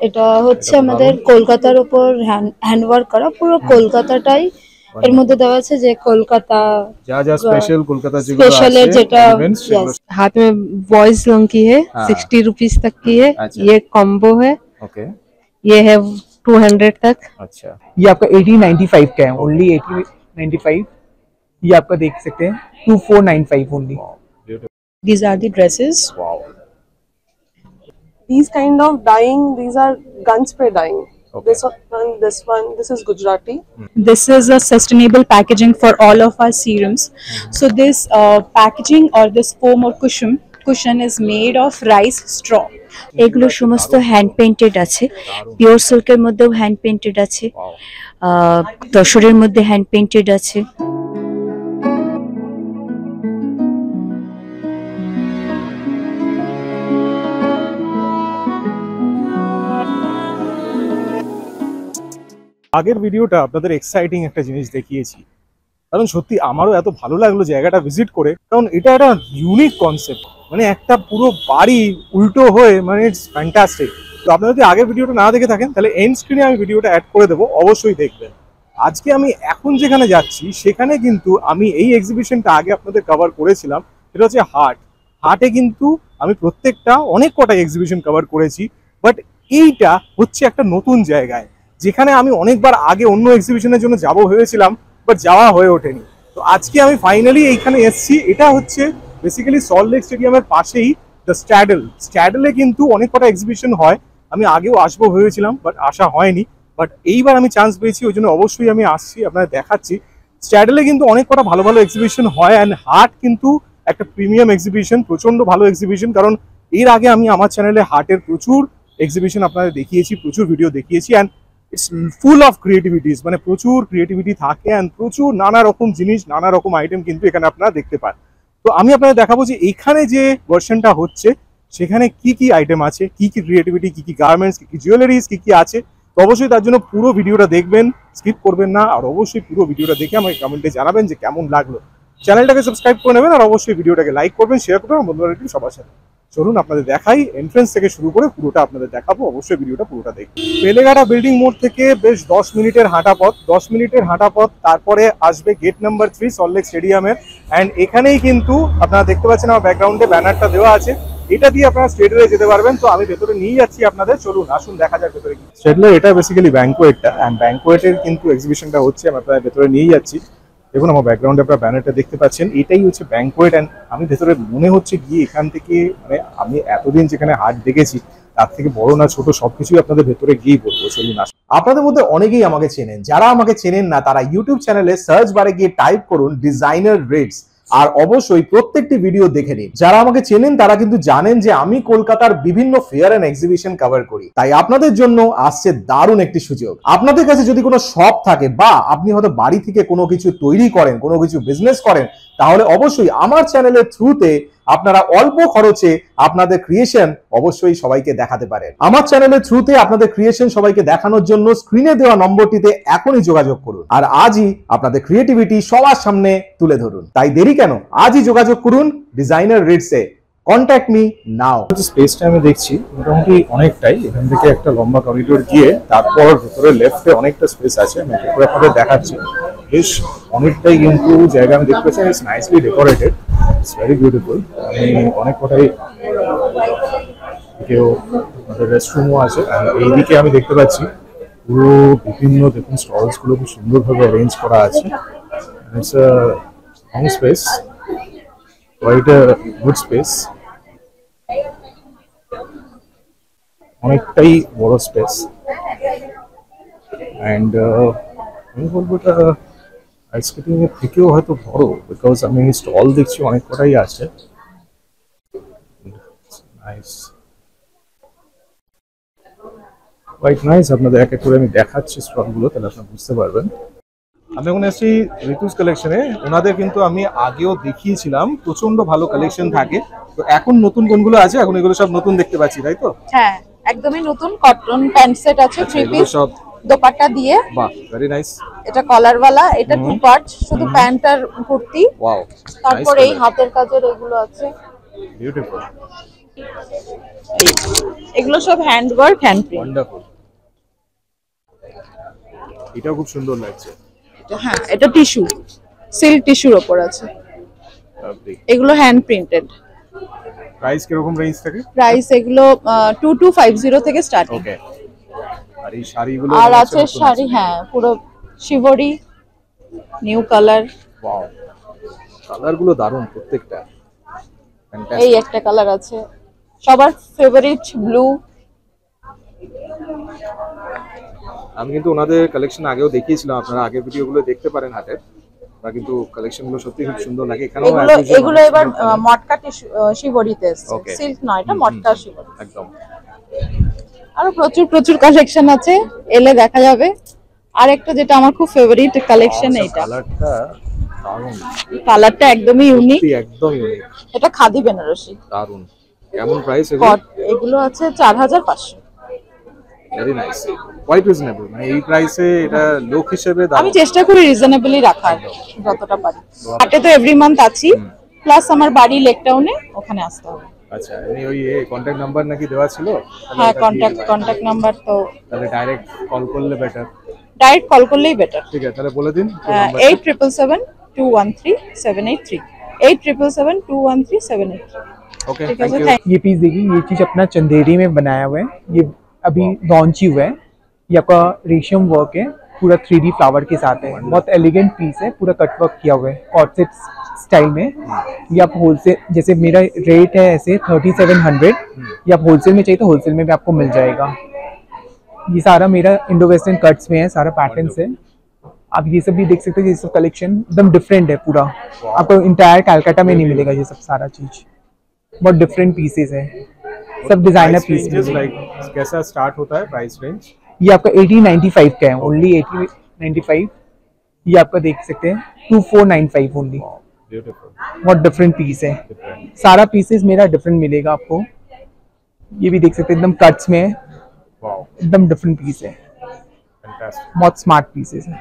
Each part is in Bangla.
এটা হচ্ছে আমাদের কলকাতার উপর হ্যান্ডওয়ার্ক করা, পুরো কলকাতাটাই এর মধ্যে দেওয়া আছে, যে কলকাতা যা যা স্পেশাল কলকাতা যেগুলো स्पेशल है আছে जेटा इवेंट्स সেগুলো। हाथ में बॉयज लॉन्ग की है, हाँ। 60 रुपीज तक की है। अच्छा। ये कॉम्बो है, ओके ये है 200 तक। अच्छा ये आपका 1895 का है, ओनली 1895। ये आपका देख सकते हैं 2495 only. these are the dresses. Wow These kind of dyeing, these are gun spray dyeing. Okay. This is Gujarati. This is a sustainable packaging for all of our serums. So this packaging or this foam or cushion is made of rice straw. এগুলো সমস্ত হ্যান্ড পেইন্টেড আছে, পিওর সিল্কের মধ্যেও হ্যান্ড পেইন্টেড আছে, তসরের মধ্যে হ্যান্ড পেইন্টেড আছে। আগের ভিডিওটা আপনাদের এক্সাইটিং একটা জিনিস দেখিয়েছি, কারণ সত্যি আমারও এত ভালো লাগলো জায়গাটা ভিজিট করে, কারণ এটা একটা ইউনিক কনসেপ্ট, মানে একটা পুরো বাড়ি উল্টো হয়ে, মানে ইটস ফ্যান্টাস্টিক। তো আপনারা যদি আগের ভিডিওটা না দেখে থাকেন তাহলে এন্ড স্ক্রিনে আমি ভিডিওটা অ্যাড করে দেবো, অবশ্যই দেখবেন। আজকে আমি এখন যেখানে যাচ্ছি সেখানে কিন্তু আমি এই এক্সিবিশনটা আগে আপনাদের কভার করেছিলাম, সেটা হচ্ছে হাটে কিন্তু আমি প্রত্যেকটা অনেক কটা এক্সিবিশন কভার করেছি, বাট এইটা হচ্ছে একটা নতুন জায়গায় যেখানে আমি অনেকবার আগে অন্য এক্সিবিশনের জন্য যাব ভেবেছিলাম, বাট যাওয়া হয়ে ওঠেনি। তো আজকে আমি ফাইনালি এইখানে এসেছি। এটা হচ্ছে বেসিক্যালি সল্টলেক স্টেডিয়ামের পাশেই দ্য স্ট্যাডেলে কিন্তু অনেক কটা এক্সিবিশন হয়, আমি আগেও আসবো ভেবেছিলাম বাট আসা হয়নি, বাট এইবার আমি চান্স পেয়েছি, ওই জন্য অবশ্যই আমি আসছি, আপনাদের দেখাচ্ছি। স্ট্যাডেলে কিন্তু অনেক কটা ভালো ভালো এক্সিবিশন হয়, অ্যান্ড হাট কিন্তু একটা প্রিমিয়াম এক্সিবিশন, প্রচন্ড ভালো এক্সিবিশন, কারণ এর আগে আমি আমার চ্যানেলে হাটের প্রচুর এক্সিবিশন আপনাদের দেখিয়েছি, প্রচুর ভিডিও দেখিয়েছি, অ্যান্ড ইটস ফুল অফ ক্রিয়েটিভিটিস, মানে প্রচুর ক্রিয়েটিভিটি থাকে, অ্যান্ড প্রচুর নানা রকম জিনিস, নানা রকম আইটেম কিন্তু এখানে আপনারা দেখতে পান। তো আমি আপনাদের দেখাবো যে এখানে যে ভার্সনটা হচ্ছে সেখানে কি কি আইটেম আছে, কি কি ক্রিয়েটিভিটি, কি কি গার্মেন্টস, কি কি জুয়েলারিজ, কি কি আছে। তো অবশ্যই তার জন্য পুরো ভিডিওটা দেখবেন, স্কিপ করবেন না, আর অবশ্যই পুরো ভিডিওটা দেখে আমাকে কমেন্টে জানাবেন যে কেমন লাগলো। চ্যানেলটাকে সাবস্ক্রাইব করে নেবেন, আর অবশ্যই ভিডিওটাকে লাইক করবেন, শেয়ার করবেন বন্ধুরা সবার সাথে। চলুন আপনাদের দেখাই, এন্ট্রেন্স থেকে শুরু করে পুরোটা আপনাদের দেখাবো, অবশ্যই ভিডিওটা পুরোটা দেখুন। বেলেঘাটা বিল্ডিং মোড় থেকে বেশ 10 মিনিটের হাঁটা পথ, তারপরে আসবে গেট নাম্বার 3 সল্টলেক স্টেডিয়ামের, অ্যান্ড এখানেই কিন্তু আপনারা দেখতে পাচ্ছেন আমার ব্যাকগ্রাউন্ডে ব্যানারটা দেওয়া আছে, এটা দিয়ে আপনারা স্টেডিয়ামে যেতে পারবেন। তো আমি ভেতরে নিয়ে যাচ্ছি আপনাদের, চলুন আসুন দেখা যাক ভেতরে কি। স্টেডিয়াম এটা বেসিক্যালি ব্যাংকোয়েটটা, অ্যান্ড ব্যাংকোয়েটের কিন্তু এক্সিবিশনটা হচ্ছে, আমি আপনাদের ভেতরে নিয়ে যাচ্ছি। দেখুন আমার ব্যাকগ্রাউন্ডে আপনারা ব্যানারটা দেখতে পাচ্ছেন, এটাই হচ্ছে ব্যাংকোয়েট, অ্যান্ড আমি ভেতরে মনে হচ্ছে গিয়ে এখান থেকে, মানে আমি এতদিন যেখানে হাট দেখেছি তার থেকে বড় না ছোট সবকিছুই আপনাদের ভেতরে গিয়ে বলবো, চলুন আসুন। আপনাদের মধ্যে অনেকেই আমাকে চেনেন, যারা আমাকে চেনেন না তারা ইউটিউব চ্যানেলে সার্চ বারে গিয়ে টাইপ করুন ডিজাইনার রেটস, আর অবশ্যই প্রত্যেকটি ভিডিও দেখে নিন। যারা আমাকে চেনেন তারা কিন্তু জানেন যে আমি কলকাতার বিভিন্ন ফেয়ার এন্ড এক্সিবিশন কভার করি, তাই আপনাদের জন্য আসছে দারুণ একটি সুযোগ। আপনাদের কাছে যদি কোনো শপ থাকে, বা আপনি হয়তো বাড়ি থেকে কোনো কিছু তৈরি করেন, কোনো কিছু বিজনেস করেন, তাহলে অবশ্যই আমার চ্যানেলের থ্রুতে আপনারা অল্প খরচে আপনাদের ক্রিয়েশন অবশ্যই সবাইকে দেখাতে পারেন। আমার চ্যানেলের থ্রুতে আপনাদের ক্রিয়েশন সবাইকে দেখানোর জন্য স্ক্রিনে দেওয়া নম্বরটিতে এখনই যোগাযোগ করুন, আর আজই আপনাদের ক্রিয়েটিভিটি সবার সামনে তুলে ধরুন। তাই দেরি কেন, আজই যোগাযোগ করুন ডিজাইনার রিডসে, কন্ট্যাক্ট মি নাও। স্পেসটা আমি দেখছি মোটামুটি অনেকটাই, এখান থেকে একটা লম্বা করিডোর গিয়ে তারপর ভিতরে লেফটে অনেকটা স্পেস আছে, আমি এটা আপনাদের দেখাচ্ছি। বেশ অনেকটাই কিন্তু জায়গা আমি দেখতে পাচ্ছি, it's nicely decorated, it's very beautiful. আমি অনেক কটাই কেউ আমাদের রেস্টরুমও আছে, আর এইদিকে আমি দেখতে পাচ্ছি পুরো বিভিন্ন দেখুন স্টলসগুলো খুব সুন্দরভাবে অ্যারেঞ্জ করা আছে। It's a long space, quite a good space, অনেকটাই বড় স্পেস, অ্যান্ড আমি বলবো এটা আইস স্কেটিং এর থেকেও হয়তো বড়, বিকজ আমি স্টল দেখছি অনেক কটাই আছে। Nice, quite nice. আপনাদের এক এক করে আমি দেখাচ্ছি স্টলগুলো, তাহলে আপনারা বুঝতে পারবেন। আমি এখন এসেছি ঋতুস কালেকশনে, ওনাদের কিন্তু আমি আগেও দেখিয়েছিলাম, প্রচন্ড ভালো কালেকশন থাকে। তো এখন নতুন কোনগুলো আছে? এখন এগুলো সব নতুন দেখতে পাচ্ছি, তাই তো? হ্যাঁ, একদমই নতুন কটন প্যান্ট সেট আছে, 3 পিস সব দোপাট্টা দিয়ে। বাহ, ভেরি নাইস। এটা কলার ওয়ালা, এটা 2 পার্ট, শুধু প্যান্ট আর কুর্তি। ওয়াও, তারপর এই হাতের কাজের এগুলো আছে, বিউটিফুল। এগুলো সব hand work, hand print. Wonderful, এটাও খুব সুন্দর লাগছে। হ্যাঁ, এটা টিস্যু, সিল্ক টিস্যুর উপর আছে। Lovely. এগুলো হ্যান্ড প্রিন্টেড। প্রাইস কিরকম রেঞ্জ থাকে? প্রাইস এগুলো 2250 থেকে স্টার্টিং। ওকে। আর এই শাড়িগুলো আর আছে শাড়ি, হ্যাঁ পুরো শিবরি, নিউ কালার। ওয়াও, কালারগুলো দারুণ প্রত্যেকটা। এই Fantastic. একটা কালার আছে সবার ফেভারিট ব্লু। আমি কিন্তু ওনাদের কালেকশন আগেও দেখিয়েছিলাম, আপনারা আগের ভিডিওগুলো দেখতে পারেন হাটের। বা কিন্তু কালেকশনগুলো সত্যি খুব সুন্দর লাগে। এখানেও এগুলো as usual এগুলো অনেক এবার সুন্দর colour। মটকা শিবরিতে এসেছে, Okay. সিল্ক নয়, এটা মটকা শিবরি। একদম। আরো প্রচুর প্রচুর কালেকশন আছে, এলে দেখা যাবে। আর একটা যেটা আমার খুব ফেভারিট কালেকশন এইটা, কালারটা দারুণ, কালারটা একদমই ইউনিক। সত্যি একদম ইউনিক, এটা খাদি বেনারসি। দারুণ। কেমন প্রাইস এগুলো? এগুলো আছে 4500। Very nice, quite reasonable. মানে এই প্রাইসে এটা লোক হিসেবে আমি দারুণ। চেষ্টা করি রিজনেবলি রাখার যতটা পারি। হাটে তো এভরি মান্থ আছি, প্লাস আমার বাড়ি লেক টাউনে, ওখানে আসতে হবে। আচ্ছা, এমনি ওই কন্ট্যাক্ট নাম্বার নাকি দেওয়া ছিল? তাহলে হ্যাঁ, ওটা দিয়ে দিলাম। কন্ট্যাক্ট নাম্বার তো তাহলে ডাইরেক্ট কল করলে বেটার। ডাইরেক্ট কল করলেই বেটার। ঠিক আছে, তাহলে বলে দিন 8777213783, 8777213783। ওকে, ঠিক থ্যাংক আছে, ইউ। থ্যাংক ये पीस देखिए, ये चीज अपना चंदेरी में बनाया हुआ है, ये अभी लॉन्च ही हुआ है। ये आपका रेशम वर्क है, पूरा 3D फ्लावर के साथ है, बहुत एलिगेंट पीस है, पूरा कट वर्क किया हुआ है कॉर्सेट स्टाइल में। ये आप होलसेल, जैसे मेरा रेट है ऐसे 3700, ये आप होलसेल में चाहिए तो होलसेल में भी आपको मिल जाएगा। ये सारा मेरा इंडो वेस्टर्न कट्स में है, सारा पैटर्न्स है। आप ये सब भी देख सकते हो, ये सब कलेक्शन एकदम डिफरेंट है पूरा, आपको इंटायर कैलकाटा में नहीं मिलेगा ये सब सारा चीज, बहुत डिफरेंट पीसेस है, सब designer price piece ranges like कैसा स्टार्ट होता है प्राइस रेंज? ये आपका 1895 का है, ओनली 1895। ये आपका देख सकते हैं 2495 ओनली, ब्यूटीफुल, बहुत डिफरेंट पीस है, डिफरेंट। सारा पीसेस मेरा डिफरेंट मिलेगा आपको। ये भी देख सकते हैं, एकदम कट्स में है, वाओ, एकदम डिफरेंट पीस है, फैंटास्टिक। बहुत स्मार्ट पीसेस है।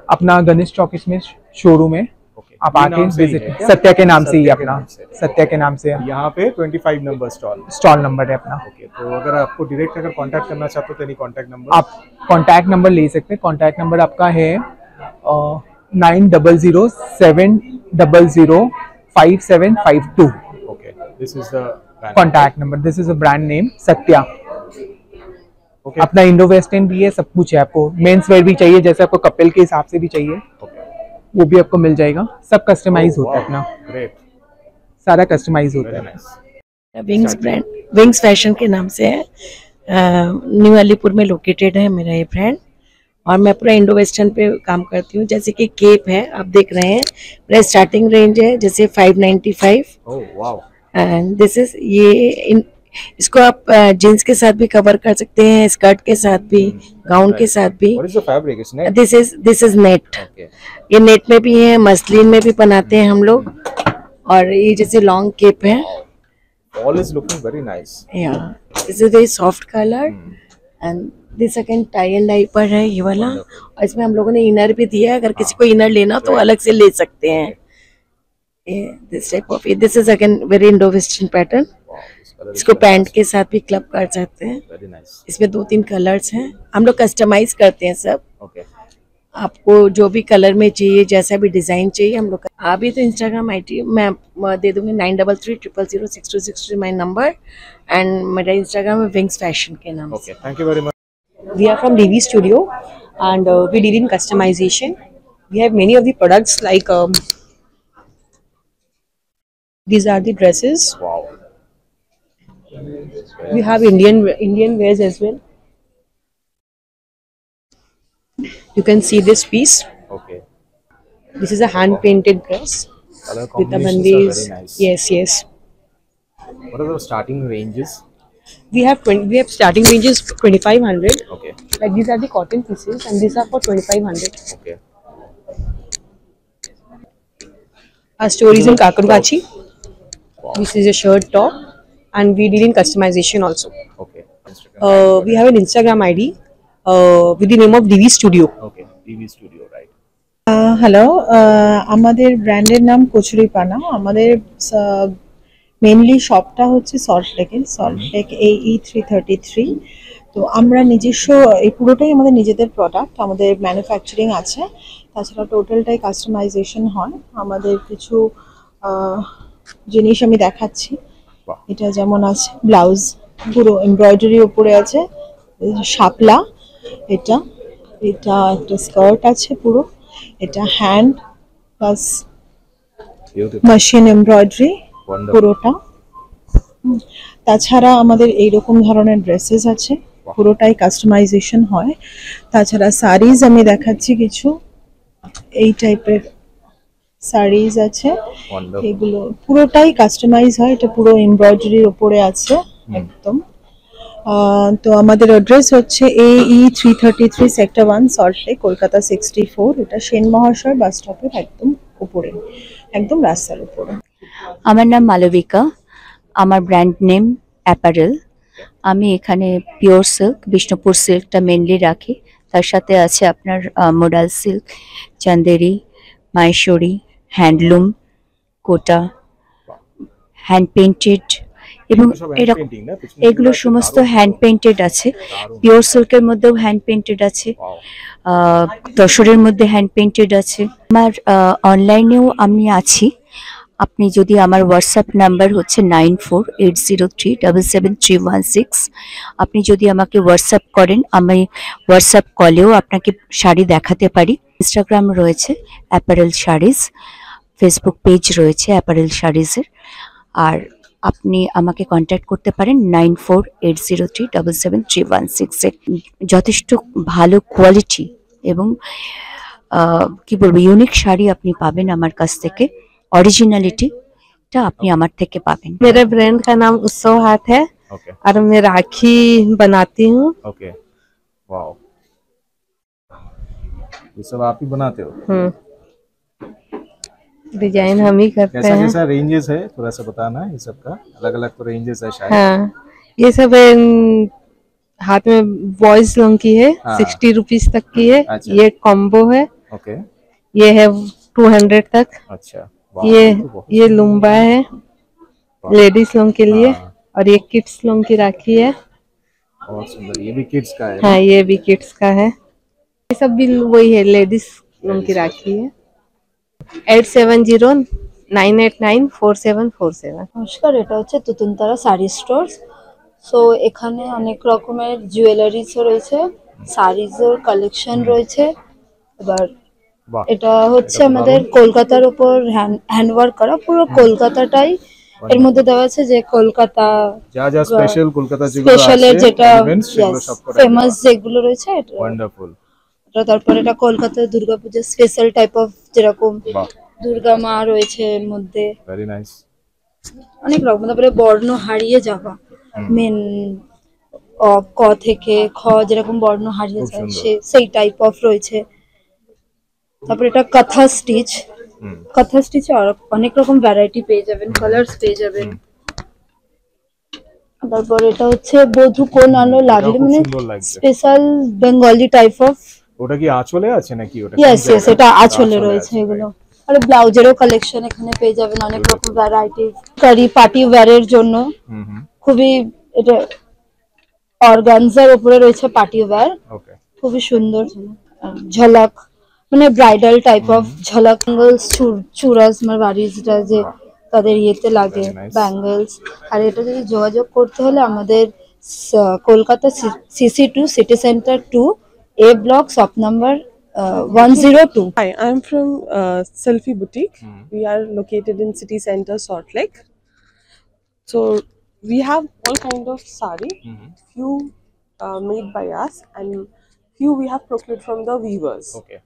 अपना गणेश चौक इसमें शोरूम है, ओके, आप ये आके नाम से ही विजिट, है क्या? सत्या के नाम से ही सत्या के अपना, नाम से। सत्या के नाम से यहाँ पे 25 नंबर स्टॉल। स्टॉल नंबर है अपना। ओके, तो अगर आपको डायरेक्ट अगर कांटेक्ट करना चाहते हो तो एनी कांटेक्ट नंबर? आप कांटेक्ट नंबर ले सकते हैं, कांटेक्ट नंबर आपका है 9007005752। Okay, this is the contact number, this is a brand name Satya. Okay, अपना इंडो वेस्टर्न भी है, सब कुछ है, आपको मेंस वेयर भी चाहिए, जैसे आपको कपल के हिसाब से भी चाहिए ओके, वो भी आपको मिल जाएगा, सब कस्टमाइज होता है अपना, ग्रेट, सारा कस्टमाइज होता वेरी है। Nice. Wings brand, wings fashion के नाम से है, न्यू अलीपुर में लोकेटेड है मेरा ये ब्रांड। और मैं पूरा इंडो वेस्टर्न पे काम करती हूँ। जैसे कि केप है, आप देख रहे हैं, मेरा स्टार्टिंग रेंज है जैसे 595 oh wow, and this is इसको आप जीन्स के साथ भी कवर कर सकते हैं, स्कर्ट के साथ भी, गाउन के साथ भी। What is the fabric? It's net. This is net. Okay, ये नेट में भी है, मसलिन में भी बनाते हैं हम लोग। और ये जैसे लॉन्ग केप है, all is looking very nice. या this is very soft colour and this again tie and dye पर है ये वाला। और इसमें हम लोगों ने इनर भी दिया है, अगर किसी को इनर लेना हो तो अलग से ले सकते हैं। This type of, this is again very Indo western pattern. इसको पैंट के साथ भी क्लब कर सकते हैं। Very nice. इसमें 2-3 कलर्स हैं, हम लोग कस्टमाइज करते हैं सब। ओके, आपको जो भी कलर में चाहिए, जैसा भी डिजाइन चाहिए हम लोग। अभी तो इंस्टाग्राम आईडी मैं दे दूंगी, 93300626 माय नंबर। एंड मेरा इंस्टाग्राम है विंग्स फैशन के नाम okay, thank you very much. We are from DV Studio and we deal in customization. We have many of the products like these are the dresses. Wow, We have Indian wears as well. You can see this piece. Okay, This is a hand painted dress colour with the combinations are bandis. Very nice. Yes. What are the starting ranges? We have starting ranges 2500. Okay, Like these are the cotton pieces and these are for 2500. Okay, Our store is in Kakurgachi. This is a shirt top and we deal in customization also. Okay, Instagram, We have an Instagram ID with the name of DV Studio. Okay, TV studio, right. Hello, আমাদের ব্র্যান্ডের নাম কচুরি পানা। আমাদের মেনলি শপটা হচ্ছে সল্টলেক AE 333। তো আমরা নিজস্ব এই পুরোটাই আমাদের নিজেদের প্রোডাক্ট, আমাদের ম্যানুফ্যাকচারিং আছে, তাছাড়া টোটালটাই কাস্টমাইজেশন হয়। আমাদের কিছু জিনিস আমি দেখাচ্ছি। এটা যেমন আছে ব্লাউজ, পুরো এমব্রয়ডারি উপরে আছে, শাপলা, এটা এটা একটা স্কার্ট আছে পুরো, এটা হ্যান্ড প্লাস মেশিন এমব্রয়ডারি পুরোটা। তাছাড়া আমাদের এইরকম ধরনের ড্রেসেস আছে, পুরোটাই কাস্টমাইজেশন হয়। তাছাড়া শাড়িজ আমি দেখাচ্ছি কিছু, এই টাইপের শাড়িজ আছে, এগুলো পুরোটাই কাস্টমাইজ হয়, এটা পুরো এমব্রয়ডারির উপরে আছে একদম। তো আমাদের অ্যাড্রেস হচ্ছে AE 333 সেক্টর 1 সল্টলেক, কলকাতা 64। এটা সেন মহাশয় বাস স্টপের একদম উপরে, একদম রাস্তার উপরে। আমার নাম মালবিকা, আমার ব্র্যান্ড নেম অ্যাপারেল। আমি এখানে পিওর সিল্ক, বিষ্ণুপুর সিল্কটা মেনলি রাখি, তার সাথে আছে আপনার modal silk, Chanderi, Maheshwari, handloom, Kota, hand painted এবং এরকম এগুলো সমস্ত হ্যান্ড পেইন্টেড আছে। পিওর সিল্কের মধ্যেও হ্যান্ড পেইন্টেড আছে, তসরের মধ্যে হ্যান্ড পেইন্টেড আছে। আমার অনলাইনেও আমি আছি। আপনি যদি আমার হোয়াটসঅ্যাপ নাম্বার হচ্ছে 9480377316। আপনি যদি আমাকে হোয়াটসঅ্যাপ করেন, আমি হোয়াটসঅ্যাপ কলেও আপনাকে শাড়ি দেখাতে পারি। ইনস্টাগ্রাম রয়েছে অ্যাপারেল শাড়িজ, ফেসবুক পেজ রয়েছে অ্যাপারেল শাড়িজের। আর আপনি আমাকে কন্ট্যাক্ট করতে পারেন 9480377316-এ। যথেষ্ট ভালো কোয়ালিটি এবং কি বলবো ইউনিক শাড়ি আপনি পাবেন আমার কাছ থেকে, অরিজিনালিটিটা আপনি আমার থেকে পাবেন। मेरे ब्रांड का नाम उत्सव हाथ है और मैं राखी बनाती हूँ। ओके, वाओ, ये सब आप ही बनाते हो? डिजाइन हम ही करते कैसा हैं। कैसा रेंजेस है, थोड़ा सा बताना है। ये सब का अलग अलग तो रेंजेस है शायद। हाँ, ये सब हाथ में बॉयज लोग की है, हाँ। 60 रुपीज तक की है। अच्छा। ये कॉम्बो है, ओके, ये है 200 तक। अच्छा, ये लुम्बा है लेडीज लोग के लिए, हाँ। और ये किड्स लोग की राखी है। बहुत सुंदर, ये भी किड्स का है। हाँ, ये भी किड्स का है। ये सब भी वही है, लेडीज लोग की राखी है। 8709894747। নমস্কার, এটা হচ্ছে তুতুনতারা শাড়ি স্টোর্স। সো এখানে অনেক রকমের জুয়েলারিসও রয়েছে, শাড়িজের কালেকশন রয়েছে। এবার বাহ, এটা হচ্ছে এটা তো আমাদের দারুণ। কলকাতার উপর হ্যান্ডওয়ার্ক করা, পুরো কলকাতাটাই এর মধ্যে দেওয়া আছে, যে কলকাতা যা যা স্পেশাল কলকাতা যেগুলো স্পেশালের আছে যেটা ইভেন্টস সেগুলো সব করে ফেমাস যেগুলো রয়েছে ওয়ান্ডারফুল। তারপরে এটা কলকাতার দুর্গাপূজার স্পেশাল টাইপ অফ, যেরকম বাহ, দুর্গা মা রয়েছে এর মধ্যে, ভেরি নাইস। অনেক রকম। তারপরে বর্ণ হারিয়ে যাওয়া, মেন ক থেকে খ যেরকম বর্ণ হারিয়ে খুব যায় সুন্দর। সেই টাইপ অফ রয়েছে। তারপরে এটা কাঁথা স্টিচ, কাঁথা স্টিচে অনেক রকম ভ্যারাইটি পেয়ে যাবেন, কালার্স পেয়ে যাবেন। তারপর এটা হচ্ছে বধূ কোন আলো লাগলে, খুব মানে সুন্দর লাগছে। Special Bengali type of. ওটা কি আঁচলে আছে নাকি? ওটা ইয়েস ইয়েস, এটা আঁচলে রয়েছে এগুলো। আর ব্লাউজেরও কালেকশন এখানে পেয়ে যাবেন, অনেক রকম ভ্যারাইটি। কারি পার্টি ওয়্যারের জন্য খুবই, এটা অর্গানজার উপরে রয়েছে পার্টি ওয়্যার, ওকে, খুবই সুন্দর। ঝলক মানে ব্রাইডাল টাইপ অফ ঝলক, ব্যাঙ্গলস, চুরাস, মানে বাড়িটা যে তাদের ইয়েতে লাগে Very nice. ব্যাঙ্গলস। আর এটা যদি যোগাযোগ করতে হলে আমাদের Kolkata CC2 city centre 2 A block, shop number 102। Hi, I'm from Selfie Boutique. We are located in city center Salt Lake. So we have all kind of sari, few made by us and few we have procured from the weavers. okay,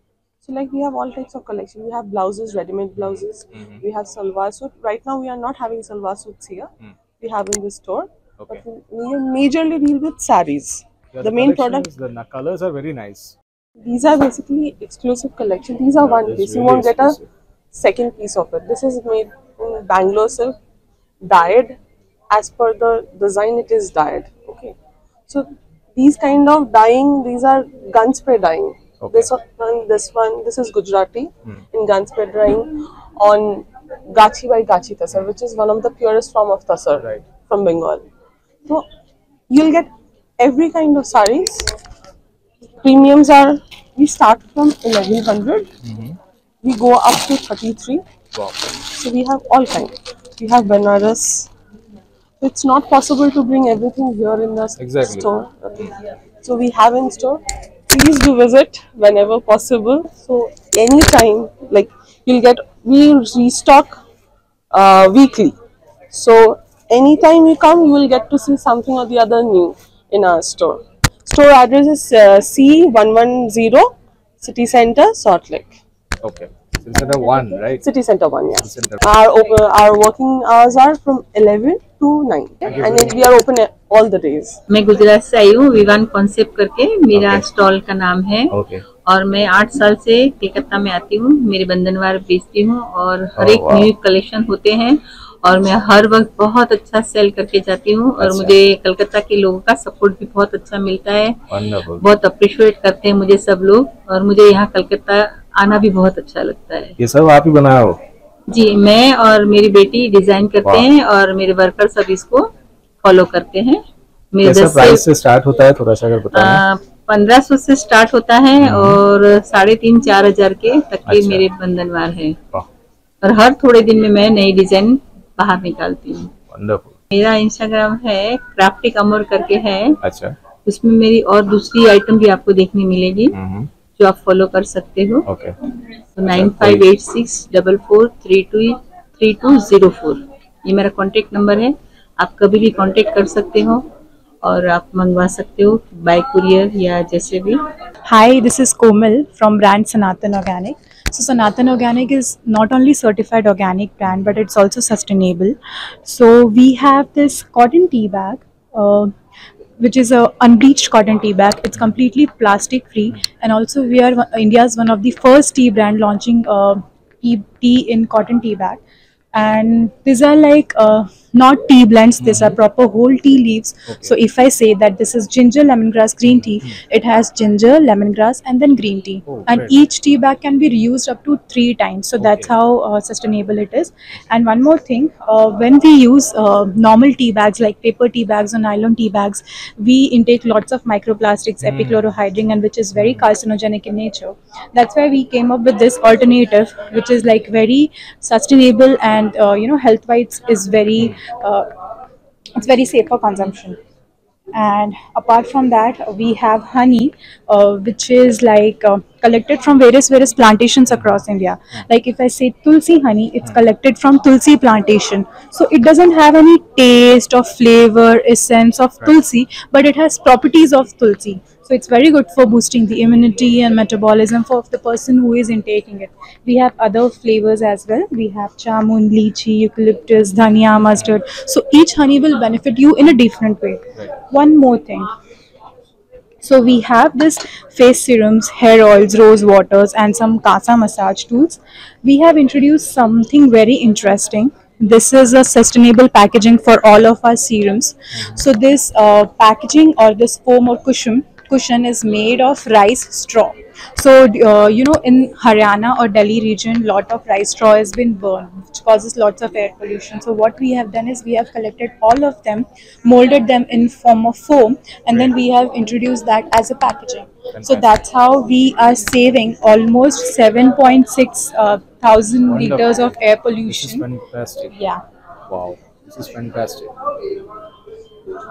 So like we have all types of collection. We have blouses, ready-made blouses. We have salwar suit. Right now we are not having salwar suits here. We have in the store. okay. But we majorly deal with saris. Yeah, the main product. collections, the colors are very nice. These are basically exclusive collection. These are one This is piece. You really won't get a exclusive. second piece of it. This is made in Bangalore silk, dyed as per the design. It is dyed. Okay. So these kind of dyeing, these are gun spray dyeing. Okay. This one, this is Gujarati in gun spray dyeing on Gachi by Gachi Tasar, which is one of the purest form of Tasar from Bengal. So you'll get every kind of saris. Premiums are, we start from 1100, we go up to 33. Wow. So we have all kinds. We have Banaras. It's not possible to bring everything here in the store. So we have in store. Please do visit whenever possible. So anytime, like you'll get, we restock weekly. So anytime you come, you will get to see something or the other new in our store. Store address is C110 City Center, Salt Lake. Okay. City Center 1, right? City Center 1, yeah. City Center. Our working hours are from 11 to 9, and we are open all the days. मैं गुजरात से आई हूँ, विवान कॉन्सेप्ट करके मेरा स्टॉल का नाम है। और मैं 8 साल से कलकत्ता में आती हूँ, मेरे बंधनवार बेचती हूँ और हर एक न्यू कलेक्शन होते हैं और मैं हर वक्त बहुत अच्छा सेल करके जाती हूँ और मुझे कलकत्ता के लोगों का सपोर्ट भी बहुत अच्छा मिलता है। बहुत अप्रिशिएट करते हैं मुझे सब लोग और मुझे यहाँ कलकत्ता आना भी बहुत अच्छा लगता है। ये सब आप ही बनाया हो? जी, मैं और मेरी बेटी डिजाइन करते हैं और मेरे वर्कर सब इसको फॉलो करते हैं। मेरे 10 प्राइस से स्टार्ट होता है, थोड़ा सा अगर बताएं। 1500 से स्टार्ट होता है और 3,500-4 हजार के तक के मेरे बंधनवार है और हर थोड़े दिन में मैं नई डिजाइन बाहर निकालती हूँ। मेरा इंस्टाग्राम है क्राफ्टी कमर करके है। अच्छा। उसमें मेरी और दूसरी आइटम भी आपको देखने मिलेगी जो आप फॉलो कर सकते हो। 958644323204 ये मेरा कॉन्टेक्ट नंबर है, आप कभी भी कॉन्टेक्ट कर सकते हो और आप मंगवा सकते हो बाय कुरियर या जैसे भी। Hi, this is Komal from brand Sanatan Organic. So Sanatan Organic is not only certified organic brand, but it's also sustainable. So we have this cotton tea bag, which is a unbleached cotton tea bag. It's completely plastic free, and also we are India's one of the first tea brand launching tea in cotton tea bag. And these are like not tea blends, these are proper whole tea leaves. So if I say that this is ginger lemongrass green tea, it has ginger, lemongrass and then green tea. And each tea bag can be reused up to 3 times. So that's how sustainable it is. And one more thing, when we use normal tea bags like paper tea bags or nylon tea bags, we intake lots of microplastics, epichlorohydrin, and which is very carcinogenic in nature. That's why we came up with this alternative, which is like very sustainable and health wise is very it's very safe for consumption. And apart from that, we have honey, which is like collected from various plantations across India. Like if I say tulsi honey, it's collected from tulsi plantation, so it doesn't have any taste or flavor essence of tulsi, but it has properties of tulsi. So it's very good for boosting the immunity and metabolism for the person who is intaking it. We have other flavors as well. We have jamun, lychee, eucalyptus, dhania, mustard. So each honey will benefit you in a different way. One more thing. So we have this face serums, hair oils, rose waters and some kasa massage tools. We have introduced something very interesting. This is a sustainable packaging for all of our serums. So this packaging or this foam or cushion is made of rice straw. So in Haryana or Delhi region, lot of rice straw has been burned, which causes lots of air pollution. So what we have done is we have collected all of them, molded them in form of foam, and then we have introduced that as a packaging. So that's how we are saving almost 7.6 thousand liters of air pollution. This is fantastic. Yeah. Wow, this is fantastic.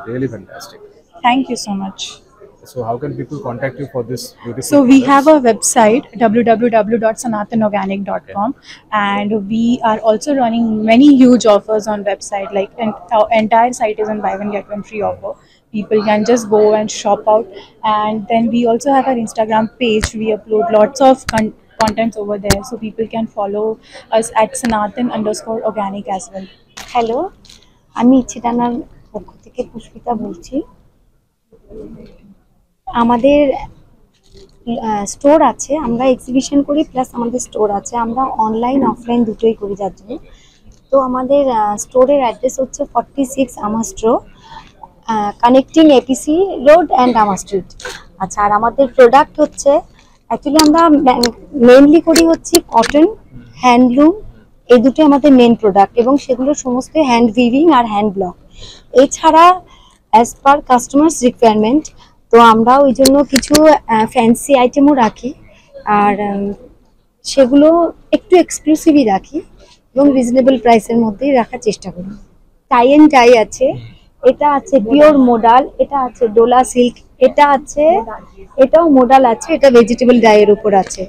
Really fantastic. Thank you so much. So how can people contact you for this beautiful So we products? have a website www.sanatanorganic.com, and we are also running many huge offers on website, like our entire site is on buy one get one free offer. People can just go and shop out, and then we also have our Instagram page. We upload lots of contents over there, so people can follow us at Sanatan_organic as well. Hello, আমি ইচ্ছিটানার পক্ষ থেকে পুষ্পিতা বলছি। আমাদের স্টোর আছে, আমরা এক্সিবিশন করি প্লাস আমাদের স্টোর আছে, আমরা অনলাইন অফলাইন দুটোই করি যার জন্য। তো আমাদের স্টোরের অ্যাড্রেস হচ্ছে 46 আমাস্ট্রো, কানেক্টিং এপিসি রোড অ্যান্ড আমা স্ট্রিট। আচ্ছা, আর আমাদের প্রোডাক্ট হচ্ছে অ্যাকচুয়ালি আমরা মেইনলি করি হচ্ছে কটন, হ্যান্ডলুম, এই দুটো আমাদের মেন প্রোডাক্ট এবং সেগুলো সমস্ত হ্যান্ড উইভিং আর হ্যান্ড ব্লক। এছাড়া অ্যাজ পার কাস্টমার্স রিকোয়ারমেন্ট তো আমরা ওই জন্য কিছু ফ্যান্সি আইটেমও রাখি, আর সেগুলো একটু এক্সক্লুসিভই রাখি এবং রিজনেবল প্রাইসের মধ্যেই রাখার চেষ্টা করি। টাই অ্যান্ড ডাই আছে, এটা আছে পিওর মোডাল, এটা আছে ডোলা সিল্ক, এটা আছে, এটাও মোডাল আছে, এটা ভেজিটেবল ডাইয়ের উপর আছে,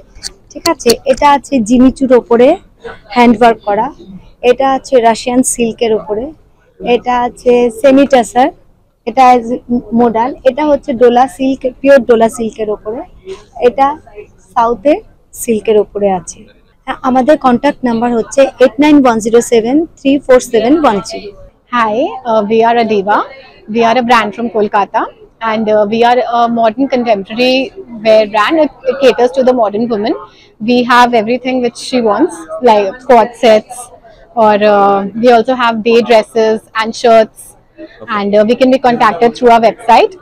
ঠিক আছে। এটা আছে জিমিচুর ওপরে হ্যান্ডওয়ার্ক করা, এটা আছে রাশিয়ান সিল্কের উপরে, এটা আছে সেমি টাসার, এটা মোডাল, এটা হচ্ছে ডোলা সিল্ক, পিওর ডোলা সিল্কের উপরে, এটা সাউথের সিল্কের উপরে আছে। আমাদের কন্ট্যাক্ট নাম্বার হচ্ছে 8910734713। Hi, we are Adiva. We are a brand from Kolkata, and we are a modern contemporary wear brand. It caters to the modern woman. We have everything which she wants, like quad sets, or we also have day dresses and shirts. And we can be contacted through our website,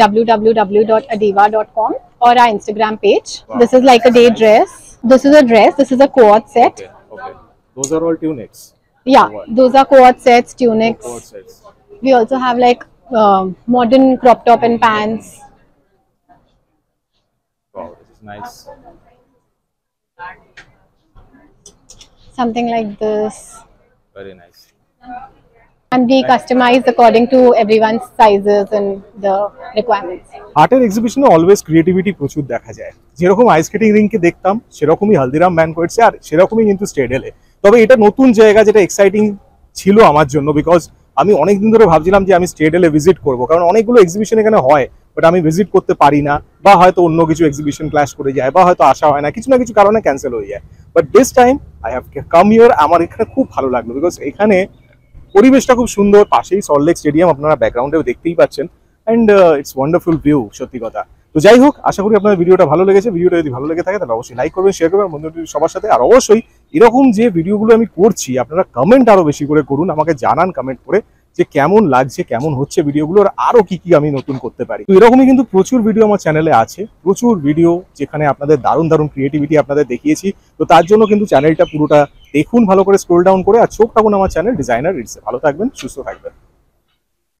www.adiva.com, or our Instagram page. This is like a day dress. This is a dress. This is a quad set. Okay. Those are all tunics. Yeah, those are quad sets, tunics. Quad sets. We also have like modern crop top and pants. Wow, this is nice. Something like this. Very nice. And we customize according to everyone's sizes and the requirements. আর্টের এক্সিবিশনে অলওয়েজ ক্রিয়েটিভিটি প্রচুর দেখা যায়। যেরকম আইস স্কেটিং রিংকে দেখতাম সেরকমই হালদিরাম ব্যানকোয়েটসে, আর সেরকমই কিন্তু স্টেডেলে। তবে এটা নতুন জায়গা, যেটা এক্সাইটিং ছিল আমার জন্য, বিকজ আমি অনেকদিন ধরে ভাবছিলাম যে আমি স্টেডেলে ভিজিট করব, কারণ অনেকগুলো এক্সিবিশন এখানে হয়, বাট আমি ভিজিট করতে পারি না, বা হয়তো অন্য কিছু এক্সিবিশন ক্লাশ করে যায়, বা হয়তো আসা হয় না, কিছু না কিছু কারণে ক্যান্সেল হয়ে যায়। But this time I have come here. আমার এখানে খুব ভালো লাগলো, বিকজ এখানে পরিবেশটা খুব সুন্দর, পাশেই সল্টলেক স্টেডিয়াম আপনারা ব্যাকগ্রাউন্ডেও দেখতেই পাচ্ছেন, অ্যান্ড ইটস ওয়ান্ডারফুল ভিউ, সত্যি কথা। তো যাই হোক, আশা করি আপনাদের ভিডিওটা ভালো লেগেছে। ভিডিওটা যদি ভালো লেগে থাকে তাহলে অবশ্যই লাইক করবেন, শেয়ার করবেন বন্ধুদের সবার সাথে, আর অবশ্যই এরকম যে ভিডিওগুলো আমি করছি আপনারা কমেন্ট আরো বেশি করে করুন, আমাকে জানান কমেন্ট করে যে কেমন লাগছে, কেমন হচ্ছে ভিডিওগুলো, আর আরো কি কি আমি নতুন করতে পারি। তো এরকমই কিন্তু প্রচুর ভিডিও আমার চ্যানেলে আছে, প্রচুর ভিডিও যেখানে আপনাদের দারুণ দারুণ ক্রিয়েটিভিটি আপনাদের দেখিয়েছি। তো তার জন্য কিন্তু চ্যানেলটা পুরোটা দেখুন ভালো করে, স্ক্রল ডাউন করে, আর চোখ রাখুন আমার চ্যানেল ডিজাইনার রিলসে। ভালো থাকবেন, সুস্থ থাকবেন।